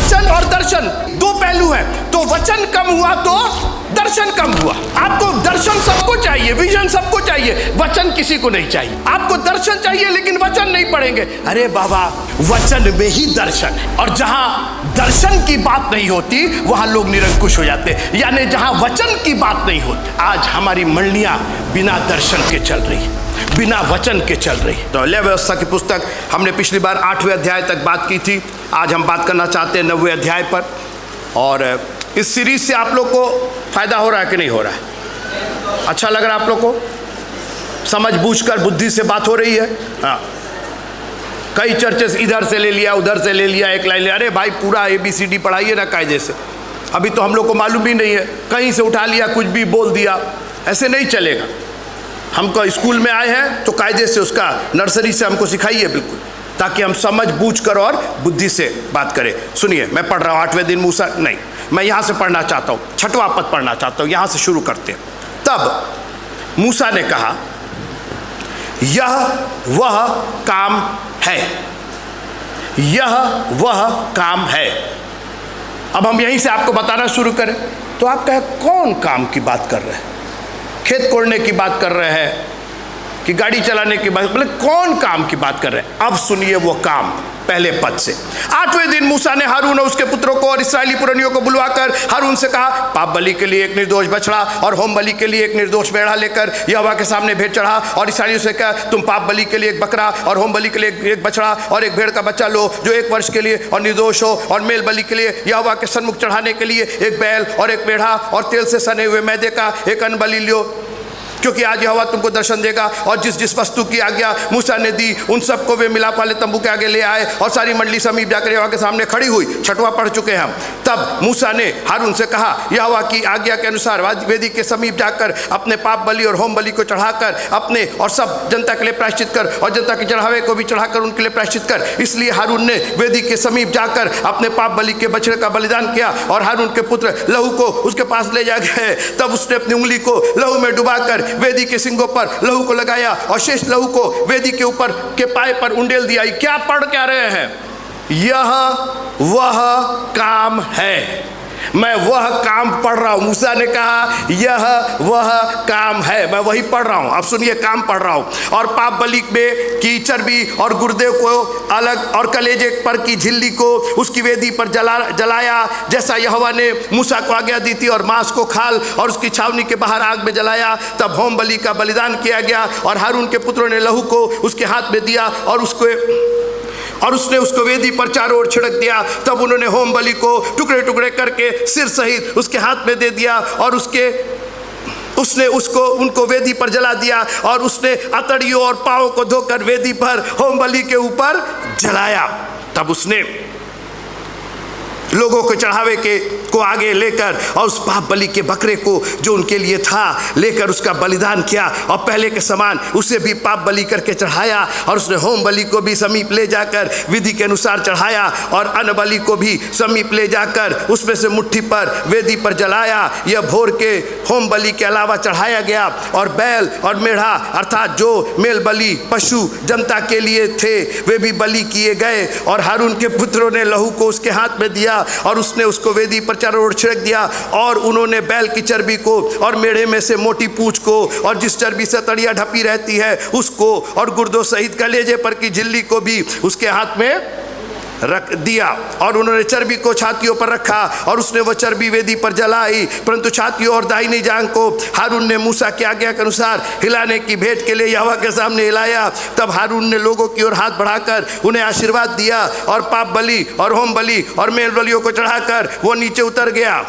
वचन और दर्शन दो पहलू हैं। तो वचन कम हुआ तो दर्शन कम हुआ। आपको दर्शन सबको चाहिए, विजन सबको चाहिए, वचन किसी को नहीं चाहिए। आपको दर्शन चाहिए लेकिन वचन नहीं पढ़ेंगे। अरे बाबा, वचन में ही दर्शन है, और जहां दर्शन की बात नहीं होती वहां लोग निरंकुश हो जाते, यानी जहां वचन की बात नहीं होती। आज हमारी मंडलियां बिना दर्शन के चल रही, बिना वचन के चल रही। तो लय व्यवस्था की पुस्तक हमने पिछली बार 8वें अध्याय तक बात की थी। आज हम बात करना चाहते हैं 9वें अध्याय पर। और इस सीरीज से आप लोग को फायदा हो रहा है कि नहीं हो रहा है? अच्छा लग रहा है आप लोग को? समझ बूझ कर बुद्धि से बात हो रही है? हाँ, कई चर्चेस इधर से ले लिया, उधर से ले लिया, एक लाइन ले। अरे भाई, पूरा ABCD पढ़ाइए ना कायदे से। अभी तो हम लोग को मालूम ही नहीं है, कहीं से उठा लिया, कुछ भी बोल दिया, ऐसे नहीं चलेगा। हमको स्कूल में आए हैं तो कायदे से उसका नर्सरी से हमको सिखाइए बिल्कुल, ताकि हम समझ बूझ कर और बुद्धि से बात करें। सुनिए, मैं पढ़ रहा हूँ 8वें दिन मूसा, नहीं, मैं यहाँ से पढ़ना चाहता हूँ, 6वां पद पढ़ना चाहता हूँ, यहाँ से शुरू करते हैं। तब मूसा ने कहा, यह वह काम है, यह वह काम है। अब हम यहीं से आपको बताना शुरू करें तो आप कहें कौन काम की बात कर रहे हैं? खेत कोड़ने की बात कर रहे हैं कि गाड़ी चलाने की बात, बोले कौन काम की बात कर रहे हैं? अब सुनिए वो काम पहले पद से। 8वें दिन मूसा ने हारून और उसके पुत्रों को और इस्राएली पुरनियों को बुलवाकर हारून से कहा, पाप बलि के लिए एक निर्दोष बछड़ा और होम बलि के लिए एक निर्दोष मेढ़ा लेकर यहोवा के सामने भेंट चढ़ा। और इस्राएलियों से कहा, तुम पाप बलि के लिए एक बकरा और होम बलि के लिए एक बछड़ा और एक भेड़ का बच्चा लो जो 1 वर्ष के लिए और निर्दोष हो, और मेल बलि के लिए यहोवा के सन्मुख चढ़ाने के लिए एक बैल और एक मेढ़ा और तेल से सने हुए मैदे का एक अन्न बलि लो, क्योंकि आज यहोवा तुमको दर्शन देगा। और जिस जिस वस्तु की आज्ञा मूसा ने दी उन सबको वे मिलाप वाले तंबू के आगे ले आए, और सारी मंडली समीप जाकर यहोवा के सामने खड़ी हुई। 6वां पढ़ चुके हैं हम। तब मूसा ने हारून से कहा, यहोवा की आज्ञा के अनुसार वेदी के समीप जाकर अपने पाप बलि और होम बलि को चढ़ाकर अपने और सब जनता के लिए प्रायश्चित कर, और जनता के चढ़ावे को भी चढ़ाकर उनके लिए प्रायश्चित कर। इसलिए हारून ने वेदी के समीप जाकर अपने पाप बलि के बछड़े का बलिदान किया, और हारून के पुत्र लहू को उसके पास ले जा गए। तब उसने अपनी उंगली को लहू में डुबाकर वेदी के सिंगों पर लहू को लगाया, और शेष लहू को वेदी के ऊपर के पाए पर उंडेल दिया। क्या पढ़ क्या रहे हैं? यह वह काम है। मैं वह काम पढ़ रहा हूं। मूसा ने कहा यह वह काम है, मैं वही पढ़ रहा हूं। अब सुनिए, काम पढ़ रहा हूं। और पाप बलि में की चर्बी और गुर्दे को अलग और कलेजे पर की झिल्ली को उसकी वेदी पर जलाया, जैसा यहोवा ने मूसा को आज्ञा दी थी, और मांस को खाल और उसकी छावनी के बाहर आग में जलाया। तब होम बलि का बलिदान किया गया, और हारून के पुत्रों ने लहू को उसके हाथ में दिया, और उसने उसको वेदी पर चारों ओर छिड़क दिया। तब उन्होंने होम बलि को टुकड़े टुकड़े करके सिर सहित उसके हाथ में दे दिया, और उसने उनको वेदी पर जला दिया, और उसने अतड़ियों और पाँव को धोकर वेदी पर होम बलि के ऊपर जलाया। तब उसने लोगों को चढ़ावे को आगे लेकर और उस पाप बलि के बकरे को जो उनके लिए था लेकर उसका बलिदान किया, और पहले के समान उसे भी पाप बलि करके चढ़ाया। और उसने होम बलि को भी समीप ले जाकर विधि के अनुसार चढ़ाया, और अन्न बलि को भी समीप ले जाकर उसमें से मुट्ठी पर वेदी पर जलाया। यह भोर के होम बलि के अलावा चढ़ाया गया, और बैल और मेढ़ा अर्थात जो मेल बलि पशु जनता के लिए थे वे भी बलि किए गए। और हारून के पुत्रों ने लहू को उसके हाथ में दिया, और उसने उसको वेदी पर चारों ओर छिड़क दिया। और उन्होंने बैल की चर्बी को और मेढ़े में से मोटी पूंछ को और जिस चर्बी से तड़िया ढपी रहती है उसको और गुर्दों सहित कलेजे पर की झिल्ली को भी उसके हाथ में रख दिया। और उन्होंने चर्बी को छातियों पर रखा, और उसने वह चर्बी वेदी पर जलाई। परंतु छातियों और दाहिनी जांघ को हारून ने मूसा की आज्ञा के अनुसार हिलाने की भेंट के लिए यहोवा के सामने हिलाया। तब हारून ने लोगों की ओर हाथ बढ़ाकर उन्हें आशीर्वाद दिया, और पाप बलि और होम बलि और मेल बलियों को चढ़ाकर वो नीचे उतर गया।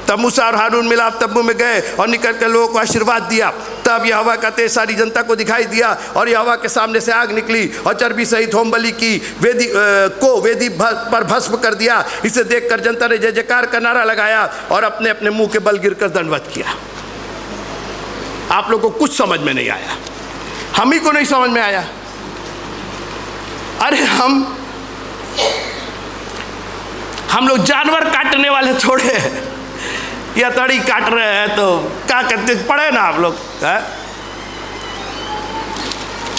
तब मूसा और हारून मिलाप तंबू में गए और निकल कर लोगों को आशीर्वाद दिया। तब यहोवा का तेज सारी जनता को दिखाई दिया, और यहोवा के सामने से आग निकली और चर्बी सहित होम बलि की वेदी पर भस्म कर दिया। इसे देखकर जनता ने जय जयकार का नारा लगाया और अपने अपने मुंह के बल गिरकर दंडवत किया। आप लोगों को कुछ समझ में नहीं आया, हम ही को नहीं समझ में आया। अरे हम लोग जानवर काटने वाले थोड़े हैं, या तड़ी काट रहे हैं तो क्या करते, पढ़े ना आप लोग है?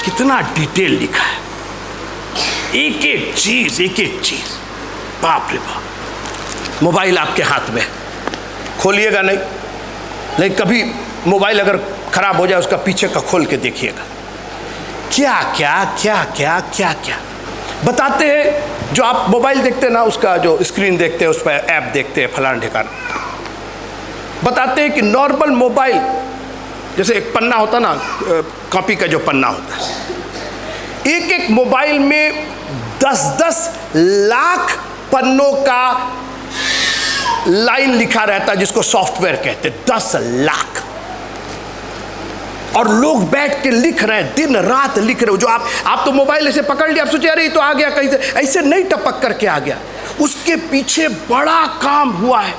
कितना डिटेल लिखा है, एक एक चीज बाप रे बाप। मोबाइल आपके हाथ में, खोलिएगा नहीं, लेकिन कभी मोबाइल अगर खराब हो जाए उसका पीछे का खोल के देखिएगा, क्या क्या क्या क्या क्या क्या बताते हैं। जो आप मोबाइल देखते हैं ना, उसका जो स्क्रीन देखते हैं, उस पर ऐप देखते हैं, फलाना ठिकाना, बताते हैं कि नॉर्मल मोबाइल जैसे एक पन्ना होता ना, कॉपी का जो पन्ना होता है, एक एक मोबाइल में 10-10 लाख पन्नों का लाइन लिखा रहता है, जिसको सॉफ्टवेयर कहते हैं। 10 लाख। और लोग बैठ के लिख रहे हैं, दिन रात लिख रहे हो। जो आप तो मोबाइल ऐसे पकड़ लिया, आप सोचे अरे तो आ गया कहीं से, ऐसे नहीं टपक करके आ गया, उसके पीछे बड़ा काम हुआ है।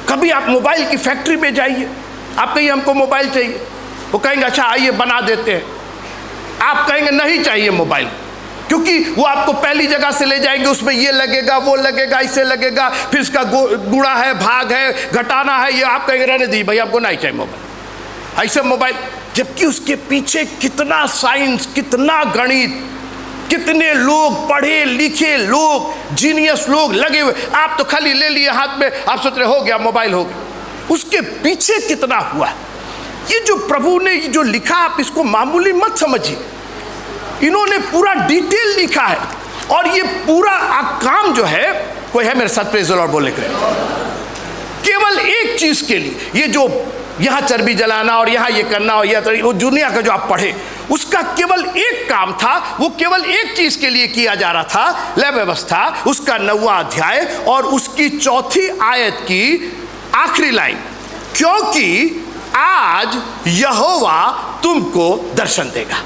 कभी आप मोबाइल की फैक्ट्री में जाइए, आप कहिए हमको मोबाइल चाहिए, वो कहेंगे अच्छा आइए बना देते हैं। आप कहेंगे नहीं चाहिए मोबाइल, क्योंकि वो आपको पहली जगह से ले जाएंगे, उसमें ये लगेगा वो लगेगा ऐसे लगेगा, फिर इसका गुणा है भाग है घटाना है, ये आप कहेंगे रहने दी भाई आपको नहीं चाहिए मोबाइल, ऐसे मोबाइल। जबकि उसके पीछे कितना साइंस, कितना गणित, कितने लोग पढ़े लिखे लोग, जीनियस लोग लगे हुए। आप तो खाली ले लिए हाथ में, आप सोच रहे हो गया मोबाइल हो गया, उसके पीछे कितना हुआ। ये जो प्रभु ने जो लिखा, आप इसको मामूली मत समझिए, इन्होंने पूरा डिटेल लिखा है। और ये पूरा काम जो है, कोई है मेरे साथ प्रेज़ द लॉर्ड बोलने के लिए, केवल एक चीज के लिए, ये जो यहाँ चर्बी जलाना और यहाँ ये करना और यह वो दुनिया का जो आप पढ़े, उसका केवल एक काम था, वो केवल एक चीज के लिए किया जा रहा था, लय व्यवस्था, उसका 9वां अध्याय और उसकी 4थी आयत की आखिरी लाइन, क्योंकि आज यहोवा तुमको दर्शन देगा।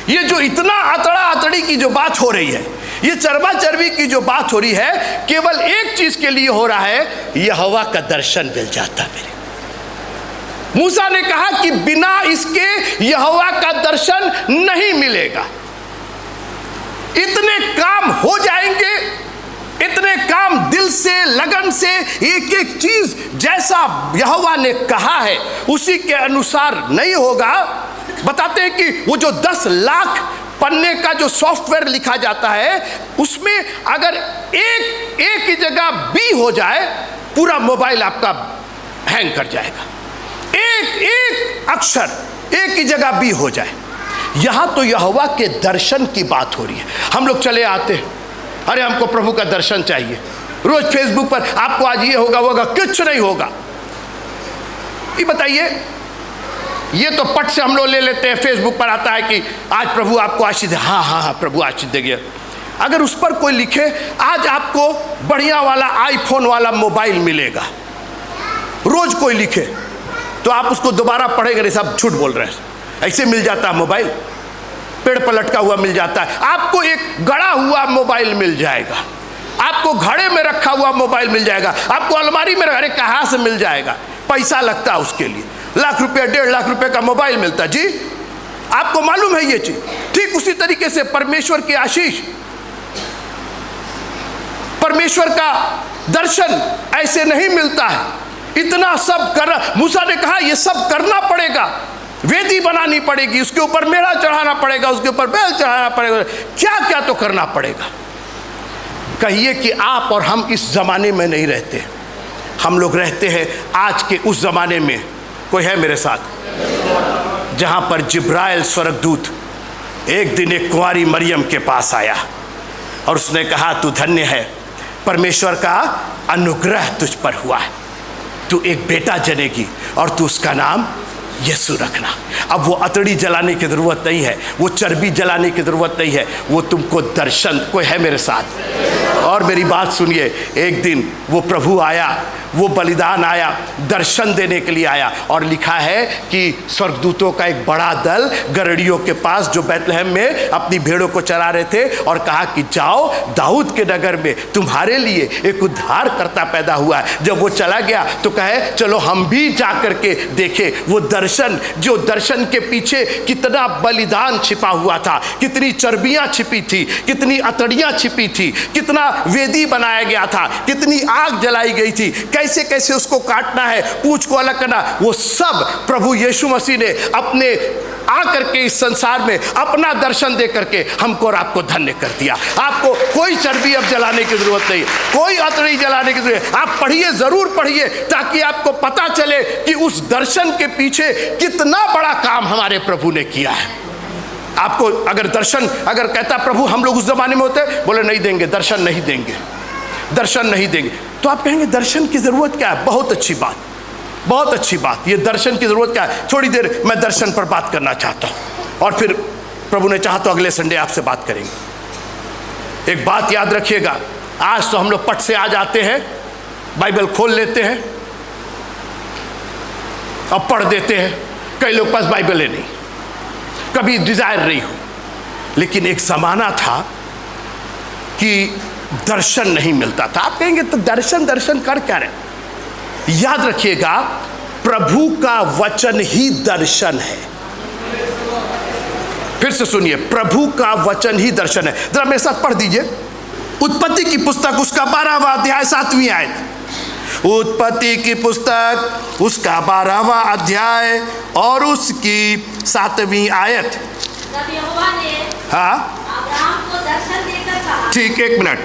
ये जो इतना अतड़ा अतड़ी की जो बात हो रही है, ये चरबा चरबी की जो बात हो रही है, केवल एक चीज के लिए हो रहा है, यहोवा का दर्शन मिल जाता मेरे। मूसा ने कहा कि बिना इसके यहोवा का दर्शन नहीं मिलेगा। इतने काम हो जाएंगे, इतने काम दिल से लगन से, एक एक चीज जैसा यहोवा ने कहा है उसी के अनुसार नहीं होगा। बताते हैं कि वो जो 10 लाख पन्ने का जो सॉफ्टवेयर लिखा जाता है, उसमें अगर एक ही जगह बी हो जाए, पूरा मोबाइल आपका हैंग कर जाएगा। एक अक्षर एक ही जगह बी हो जाए। यहां तो यहोवा के दर्शन की बात हो रही है। हम लोग चले आते हैं, अरे हमको प्रभु का दर्शन चाहिए, रोज फेसबुक पर आपको आज ये होगा वो होगा, कुछ नहीं होगा। ये बताइए, ये तो पट से हम लोग ले लेते हैं, फेसबुक पर आता है कि आज प्रभु आपको आशीष दे, हाँ हाँ हाँ प्रभु आशीष देंगे। अगर उस पर कोई लिखे आज आपको बढ़िया वाला आईफोन वाला मोबाइल मिलेगा, रोज कोई लिखे, तो आप उसको दोबारा पढ़ेंगे नहीं, सब झूठ बोल रहे हैं, ऐसे मिल जाता है मोबाइल, पेड़ पर लटका हुआ मिल जाता है। आपको एक गड़ा हुआ मोबाइल मिल जाएगा, आपको घड़े में रखा हुआ मोबाइल मिल जाएगा, आपको अलमारी में, अरे कहाँ से मिल जाएगा, पैसा लगता है उसके लिए, लाख रुपया 1.5 लाख रुपए का मोबाइल मिलता है जी, आपको मालूम है ये चीज। ठीक उसी तरीके से परमेश्वर की आशीष, परमेश्वर का दर्शन ऐसे नहीं मिलता है। इतना सब कर, मूसा ने कहा ये सब करना पड़ेगा, वेदी बनानी पड़ेगी, उसके ऊपर मेढ़ा चढ़ाना पड़ेगा, उसके ऊपर बैल चढ़ाना पड़ेगा, क्या क्या तो करना पड़ेगा। कहिए कि आप और हम इस जमाने में नहीं रहते, हम लोग रहते हैं आज के उस जमाने में। कोई है मेरे साथ? जहां पर जिब्राइल स्वर्गदूत एक दिन एक कुंवारी मरियम के पास आया और उसने कहा तू धन्य है, परमेश्वर का अनुग्रह तुझ पर हुआ है, तू एक बेटा जनेगी और तू उसका नाम यीशु रखना। अब वो अतड़ी जलाने की ज़रूरत नहीं है, वो चर्बी जलाने की ज़रूरत नहीं है, वो तुमको दर्शन। कोई है मेरे साथ? और मेरी बात सुनिए, एक दिन वो प्रभु आया, वो बलिदान आया, दर्शन देने के लिए आया, और लिखा है कि स्वर्गदूतों का एक बड़ा दल गरड़ियों के पास जो बैतलहम में अपनी भेड़ों को चरा रहे थे, और कहा कि जाओ दाऊद के नगर में तुम्हारे लिए एक उद्धारकर्ता पैदा हुआ है। जब वो चला गया तो कहे चलो हम भी जा करके देखें वो दर्शन, जो दर्शन के पीछे कितना बलिदान छिपा हुआ था, कितनी चर्बियां छिपी थी, कितनी अतड़ियां छिपी थी, कितना वेदी बनाया गया था, कितनी आग जलाई गई थी, कैसे कैसे उसको काटना है, पूंछ को अलग करना, वो सब प्रभु यीशु मसीह ने अपने आकर के इस संसार में अपना दर्शन दे करके हमको और आपको धन्य कर दिया। आपको कोई चर्बी अब जलाने की जरूरत नहीं, कोई अतड़ी जलाने की जरूरत। आप पढ़िए, जरूर पढ़िए, ताकि आपको पता चले कि उस दर्शन के पीछे कितना बड़ा काम हमारे प्रभु ने किया है। आपको अगर दर्शन, अगर कहता प्रभु हम लोग उस जमाने में होते, बोले नहीं देंगे, दर्शन नहीं देंगे, दर्शन नहीं देंगे, तो आप कहेंगे दर्शन की जरूरत क्या है? बहुत अच्छी बात, बहुत अच्छी बात। ये दर्शन की जरूरत क्या है? थोड़ी देर मैं दर्शन पर बात करना चाहता हूं, और फिर प्रभु ने चाहा तो अगले संडे आपसे बात करेंगे। एक बात याद रखिएगा, आज तो हम लोग पट से आ जाते हैं, बाइबल खोल लेते हैं और पढ़ देते हैं। कई लोग पास बाइबल है नहीं, कभी डिजायर नहीं हो। लेकिन एक जमाना था कि दर्शन नहीं मिलता था। आप कहेंगे तो दर्शन दर्शन कर क्या रहे? याद रखिएगा, प्रभु का वचन ही दर्शन है। फिर से सुनिए, प्रभु का वचन ही दर्शन है। जरा मेरे साथ पढ़ दीजिए उत्पत्ति की पुस्तक, उसका 12वां अध्याय 7वीं आयत। उत्पत्ति की पुस्तक, उसका 12वां अध्याय और उसकी 7वीं आयत। जब यहोवा ने हाँ अब्राहम को दर्शन देकर कहा। ठीक, एक मिनट,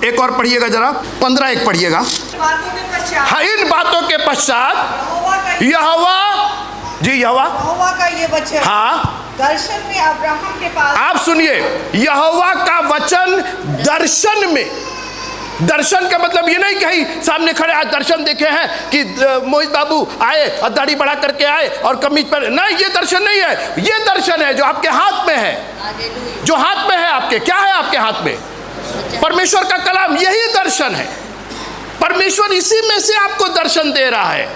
एक और पढ़िएगा जरा, 15 पढ़िएगा। बातों के पश्चात, हाँ, इन बातों के पश्चात यहोवा जी, यहोवा का ये वचन हाँ दर्शन में अब्राहम के पास। आप सुनिए, यहोवा का वचन दर्शन में। दर्शन का मतलब ये नहीं कहीं सामने खड़े आज दर्शन देखे हैं कि मोहित बाबू आए और दाढ़ी बढ़ा करके आए और कमीज पर, नहीं, ये दर्शन नहीं है। ये दर्शन है जो आपके हाथ में है, जो हाथ में है आपके। क्या है आपके हाथ में? परमेश्वर का कलाम, यही दर्शन है। परमेश्वर इसी में से आपको दर्शन दे रहा है।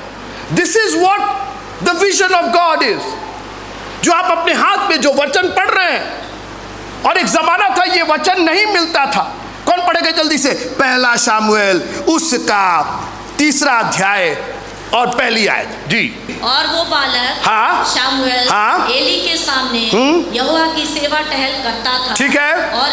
This is what the vision of God is. जो आप अपने हाथ में जो वचन पढ़ रहे हैं। और एक जमाना था ये वचन नहीं मिलता था। कौन पढ़ेगा जल्दी से? पहला शामुएल उसका 3रा अध्याय और पहली आयत जी। और वो बालक हाँ शामुएल हाँ एली के सामने यहोवा की सेवा टहल करता था। ठीक है। और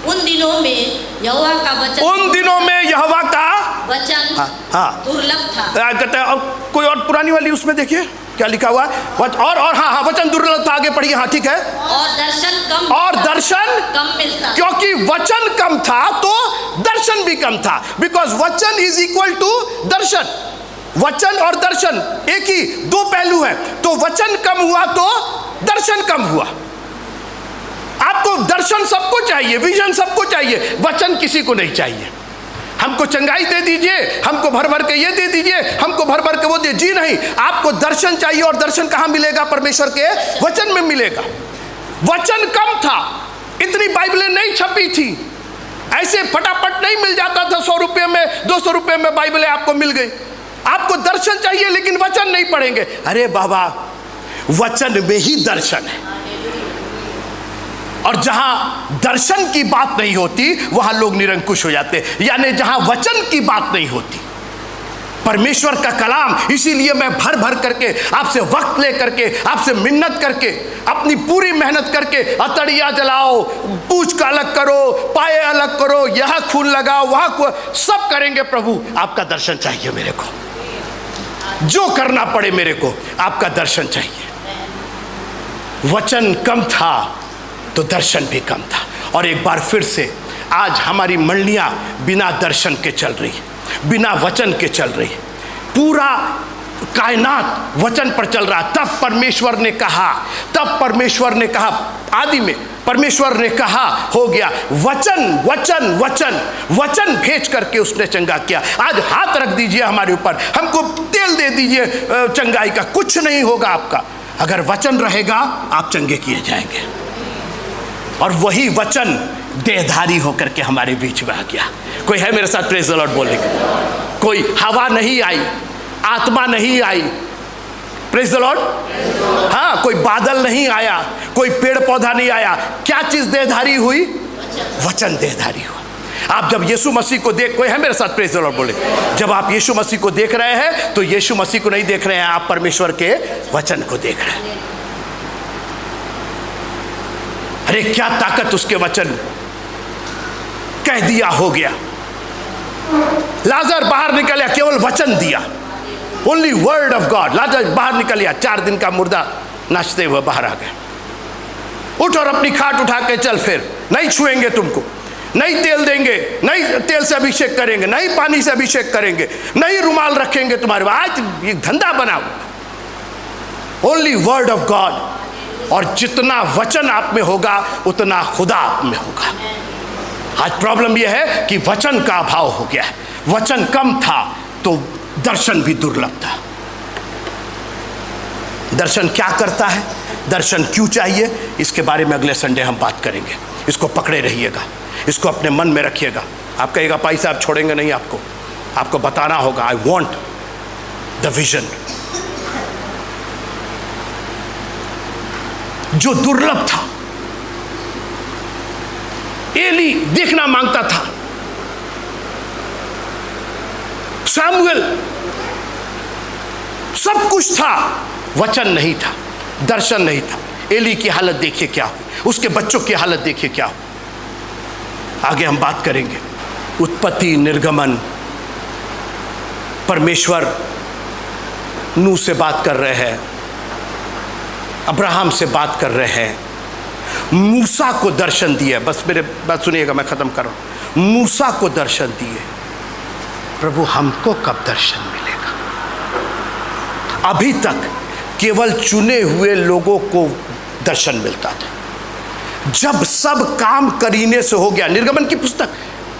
उन दिनों में यहोवा का वचन, उन दिनों में यहोवा का वचन हाँ दुर्लभ था। कहते हैं। और कोई और पुरानी वाली उसमें देखिए क्या लिखा हुआ है। और हाँ, वचन दुर्लभ था। आगे पढ़िए। हाँ ठीक है। और दर्शन कम मिलता, क्योंकि वचन कम था तो दर्शन भी कम था। बिकॉज वचन इज इक्वल टू दर्शन। वचन और दर्शन एक ही, दो पहलू है। तो वचन कम हुआ तो दर्शन कम हुआ। आपको दर्शन सबको चाहिए, विजन सबको चाहिए, वचन किसी को नहीं चाहिए। हमको चंगाई दे दीजिए, हमको भर भर के ये दे दीजिए, हमको भर भर के वो दे, जी नहीं। आपको दर्शन चाहिए। और दर्शन कहाँ मिलेगा? परमेश्वर के वचन में मिलेगा। वचन कम था, इतनी बाइबलें नहीं छपी थी, ऐसे फटाफट नहीं मिल जाता था। 100 रुपये में 200 रुपये में बाइबलें आपको मिल गई। आपको दर्शन चाहिए लेकिन वचन नहीं पढ़ेंगे। अरे बाबा, वचन में ही दर्शन है। और जहां दर्शन की बात नहीं होती वहां लोग निरंकुश हो जाते, यानी जहां वचन की बात नहीं होती, परमेश्वर का कलाम। इसीलिए मैं भर भर करके आपसे वक्त ले करके, आपसे मिन्नत करके, अपनी पूरी मेहनत करके, अतड़िया जलाओ, पूछ का अलग करो, पाए अलग करो, यहां खून लगाओ, वहां सब करेंगे। प्रभु आपका दर्शन चाहिए मेरे को, जो करना पड़े मेरे को आपका दर्शन चाहिए। वचन कम था तो दर्शन भी कम था। और एक बार फिर से आज हमारी मंडलियां बिना दर्शन के चल रही है, बिना वचन के चल रही है। पूरा कायनात वचन पर चल रहा। तब परमेश्वर ने कहा, आदि में परमेश्वर ने कहा, हो गया। वचन वचन वचन वचन भेज करके उसने चंगा किया। आज हाथ रख दीजिए हमारे ऊपर, हमको तेल दे दीजिए चंगाई का, कुछ नहीं होगा आपका। अगर वचन रहेगा आप चंगे किए जाएंगे। और वही वचन देहधारी होकर के हमारे बीच में आ गया। कोई है मेरे साथ प्रेज़ द लॉर्ड बोलने के? कोई हवा नहीं आई, आत्मा नहीं आई, प्रेज़ द लॉर्ड। हाँ, कोई बादल नहीं आया, कोई पेड़ पौधा नहीं आया। क्या चीज देहधारी हुई? वचन देहधारी हुआ। आप जब यीशु मसीह को देख, कोई है मेरे साथ प्रेज़ द लॉर्ड बोले? जब आप यीशु मसीह को देख रहे हैं तो यीशु मसीह को नहीं देख रहे हैं, आप परमेश्वर के वचन को देख रहे हैं। अरे क्या ताकत उसके वचन! कह दिया हो गया, लाजर बाहर निकल आया, केवल वचन दिया, ओनली वर्ड ऑफ गॉड। लाजर बाहर निकल आया, 4 दिन का मुर्दा नाचते हुए बाहर आ गए। उठ और अपनी खाट उठा के चल, फिर नहीं छुएंगे तुमको, नहीं तेल देंगे, नहीं तेल से अभिषेक करेंगे, नहीं पानी से अभिषेक करेंगे, नहीं रुमाल रखेंगे तुम्हारे। आज ये धंधा बनाओ। Only word of God. और जितना वचन आप में होगा उतना खुदा आप में होगा। आज प्रॉब्लम यह है कि वचन का अभाव हो गया है। वचन कम था तो दर्शन भी दुर्लभ था। दर्शन क्या करता है, दर्शन क्यों चाहिए, इसके बारे में अगले संडे हम बात करेंगे। इसको पकड़े रहिएगा, इसको अपने मन में रखिएगा। आप कहिएगा भाई साहब छोड़ेंगे नहीं, आपको बताना होगा। I want the vision. जो दुर्लभ था, एली देखना मांगता था, सामुएल सब कुछ था, वचन नहीं था, दर्शन नहीं था। एली की हालत देखिए क्या हुई, उसके बच्चों की हालत देखिए क्या हुई। आगे हम बात करेंगे। उत्पत्ति, निर्गमन, परमेश्वर नूह से बात कर रहे हैं, अब्राहम से बात कर रहे हैं, मूसा को दर्शन दिए। बस मेरे बात सुनिएगा, मैं खत्म कर रहा हूं। मूसा को दर्शन दिए। प्रभु हमको कब दर्शन मिलेगा? अभी तक केवल चुने हुए लोगों को दर्शन मिलता था। जब सब काम करीने से हो गया, निर्गमन की पुस्तक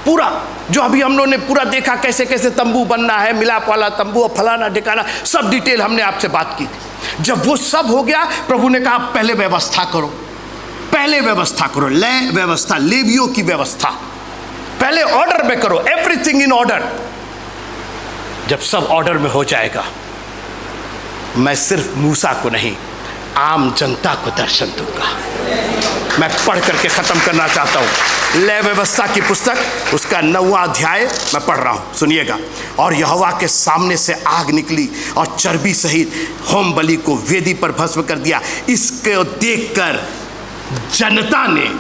पूरा जो अभी हम लोगों ने पूरा देखा, कैसे कैसे तंबू बनना है, मिलाप वाला तंबू और फलाना ठिकाना, सब डिटेल हमने आपसे बात की थी। जब वो सब हो गया, प्रभु ने कहा पहले व्यवस्था करो, पहले व्यवस्था करो, लय व्यवस्था, लेवियों की व्यवस्था पहले ऑर्डर में करो, एवरीथिंग इन ऑर्डर। जब सब ऑर्डर में हो जाएगा, मैं सिर्फ मूसा को नहीं, आम जनता को दर्शन दूंगा। मैं पढ़ करके खत्म करना चाहता हूं। लय व्यवस्था की पुस्तक, उसका 9वां अध्याय मैं पढ़ रहा हूं, सुनिएगा। और यहोवा के सामने से आग निकली और चर्बी सहित होम बलि को वेदी पर भस्म कर दिया। इसको देखकर जनता ने,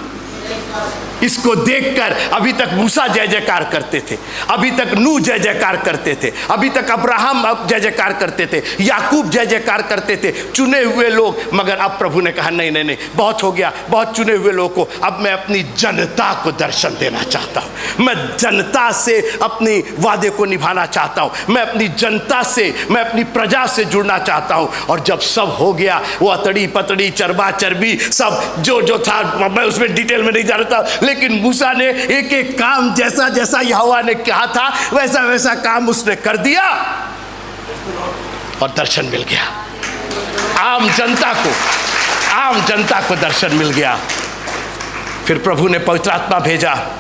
इसको देखकर, अभी तक मूसा जय जयकार करते थे, अभी तक नूह जय जयकार करते थे, अभी तक अब्राहम जय जयकार करते थे, याकूब जय जयकार करते थे, चुने हुए लोग। मगर अब प्रभु ने कहा नहीं नहीं नहीं, बहुत हो गया, बहुत चुने हुए लोगों को। अब मैं अपनी जनता को दर्शन देना चाहता हूं, मैं जनता से अपनी वादे को निभाना चाहता हूं, मैं अपनी जनता से, मैं अपनी प्रजा से जुड़ना चाहता हूं। और जब सब हो गया, वो अतड़ी पतड़ी, चरबा चर्बी, सब जो जो था, मैं उसमें डिटेल में नहीं जा रहा था, लेकिन मूसा ने एक एक काम जैसा जैसा यहोवा ने कहा था वैसा वैसा काम उसने कर दिया और दर्शन मिल गया। आम जनता को दर्शन मिल गया। फिर प्रभु ने पवित्र आत्मा भेजा।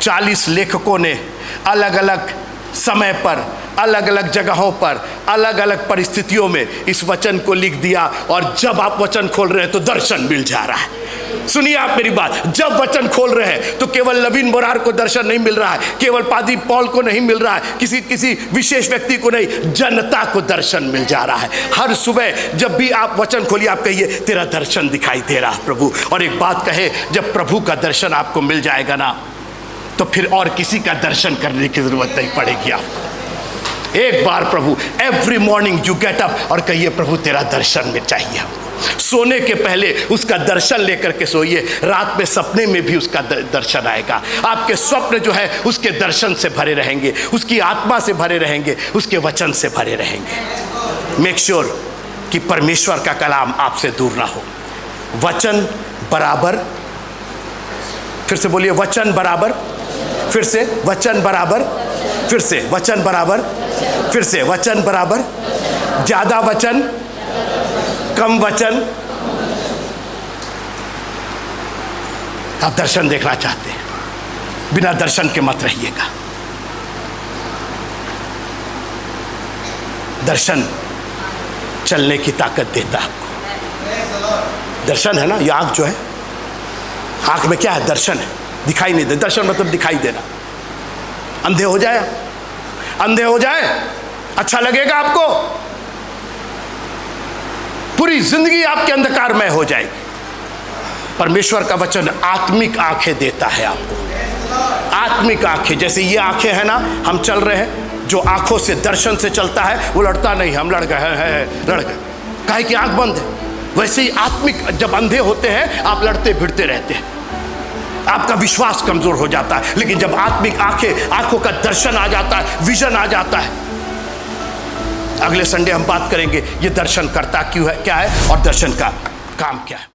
40 लेखकों ने अलग अलग समय पर, अलग अलग जगहों पर, अलग अलग परिस्थितियों में इस वचन को लिख दिया। और जब आप वचन खोल रहे हैं तो दर्शन मिल जा रहा है। सुनिए आप मेरी बात, जब वचन खोल रहे हैं तो केवल नवीन बोरार को दर्शन नहीं मिल रहा है, केवल पादी पॉल को नहीं मिल रहा है, किसी विशेष व्यक्ति को नहीं, जनता को दर्शन मिल जा रहा है। हर सुबह जब भी आप वचन खोलिए, आप कहिए तेरा दर्शन दिखाई दे रहा है प्रभु। और एक बात कहे, जब प्रभु का दर्शन आपको मिल जाएगा ना, तो फिर और किसी का दर्शन करने की जरूरत नहीं पड़ेगी आपको। एक बार प्रभु, every morning you get up और कहिए प्रभु तेरा दर्शन में चाहिए। सोने के पहले उसका दर्शन लेकर के सोइए, रात में सपने में भी उसका दर्शन आएगा। आपके स्वप्न जो है उसके दर्शन से भरे रहेंगे, उसकी आत्मा से भरे रहेंगे, उसके वचन से भरे रहेंगे। मेक श्योर कि परमेश्वर का कलाम आपसे दूर ना हो। वचन बराबर, फिर से बोलिए वचन बराबर, फिर से वचन बराबर, फिर से वचन बराबर, फिर से वचन बराबर, ज्यादा वचन कम वचन। आप दर्शन देखना चाहते हैं, बिना दर्शन के मत रहिएगा। दर्शन चलने की ताकत देता है आपको। दर्शन है ना, ये आँख जो है, आँख में क्या है? दर्शन है, दिखाई नहीं दे। दर्शन मतलब दिखाई देना। अंधे हो जाए, अंधे हो जाए, अच्छा लगेगा आपको? पूरी जिंदगी आपके अंधकारमय हो जाएगी। परमेश्वर का वचन आत्मिक आंखें देता है आपको, आत्मिक आंखें। जैसे ये आंखें हैं ना, हम चल रहे हैं, जो आंखों से दर्शन से चलता है वो लड़ता नहीं। हम लड़ गए हैं, लड़ गए, काहे कि आंख बंद है। वैसे ही आत्मिक जब अंधे होते हैं आप लड़ते भिड़ते रहते हैं, आपका विश्वास कमजोर हो जाता है। लेकिन जब आत्मिक आंखों का दर्शन आ जाता है, विजन आ जाता है। अगले संडे हम बात करेंगे ये दर्शन करता क्यों है, क्या है और दर्शन का काम क्या है।